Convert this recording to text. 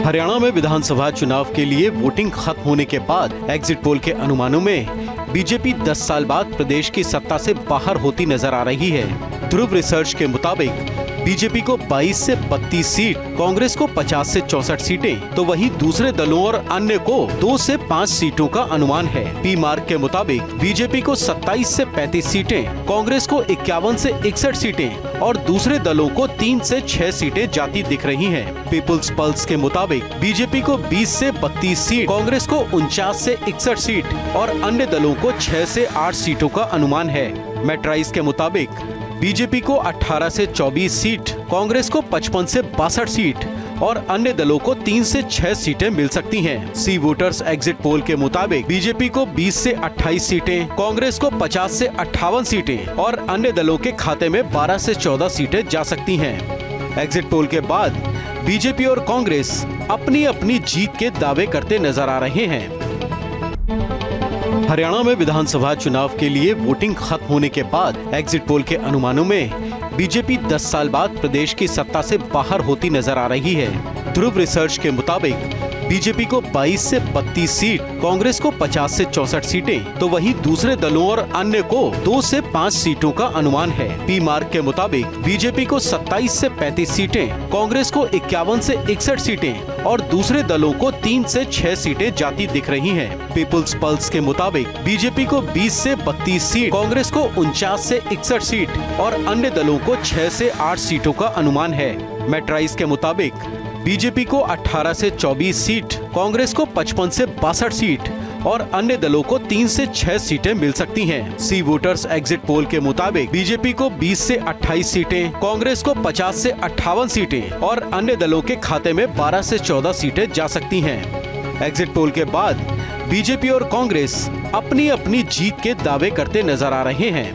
हरियाणा में विधानसभा चुनाव के लिए वोटिंग खत्म होने के बाद एग्जिट पोल के अनुमानों में बीजेपी 10 साल बाद प्रदेश की सत्ता से बाहर होती नजर आ रही है। ध्रुव रिसर्च के मुताबिक बीजेपी को 22 से 32 सीट, कांग्रेस को 50 से 64 सीटें, तो वहीं दूसरे दलों और अन्य को 2 से 5 सीटों का अनुमान है। पी मार्क के मुताबिक बीजेपी को 27 से 35 सीटें, कांग्रेस को 51 से 61 सीटें और दूसरे दलों को 3 से 6 सीटें जाती दिख रही हैं। पीपुल्स पल्स के मुताबिक बीजेपी को 20 से 32 सीट, कांग्रेस को 49 से 61 सीट और अन्य दलों को 6 से 8 सीटों का अनुमान है। मेट्राइज के मुताबिक बीजेपी को 18 से 24 सीट, कांग्रेस को 55 से 62 सीट और अन्य दलों को 3 से 6 सीटें मिल सकती हैं। सी वोटर्स एग्जिट पोल के मुताबिक बीजेपी को 20 से 28 सीटें, कांग्रेस को 50 से 58 सीटें और अन्य दलों के खाते में 12 से 14 सीटें जा सकती हैं। एग्जिट पोल के बाद बीजेपी और कांग्रेस अपनी अपनी जीत के दावे करते नजर आ रहे हैं। हरियाणा में विधानसभा चुनाव के लिए वोटिंग खत्म होने के बाद एग्जिट पोल के अनुमानों में बीजेपी 10 साल बाद प्रदेश की सत्ता से बाहर होती नजर आ रही है। ध्रुव रिसर्च के मुताबिक बीजेपी को 22 से 32 सीट, कांग्रेस को 50 से 64 सीटें, तो वहीं दूसरे दलों और अन्य को 2 से 5 सीटों का अनुमान है। पी मार्क के मुताबिक बीजेपी को 27 से 35 सीटें, कांग्रेस को 51 से 61 सीटें और दूसरे दलों को 3 से 6 सीटें जाती दिख रही हैं। पीपुल्स पल्स के मुताबिक बीजेपी को 20 से 32 सीट, कांग्रेस को 49 से 61 सीट और अन्य दलों को 6 से 8 सीटों का अनुमान है। मेट्राइज के मुताबिक बीजेपी को 18 से 24 सीट, कांग्रेस को 55 से 62 सीट और अन्य दलों को 3 से 6 सीटें मिल सकती हैं। सी वोटर्स एग्जिट पोल के मुताबिक बीजेपी को 20 से 28 सीटें, कांग्रेस को 50 से 58 सीटें और अन्य दलों के खाते में 12 से 14 सीटें जा सकती हैं। एग्जिट पोल के बाद बीजेपी और कांग्रेस अपनी अपनी जीत के दावे करते नजर आ रहे हैं।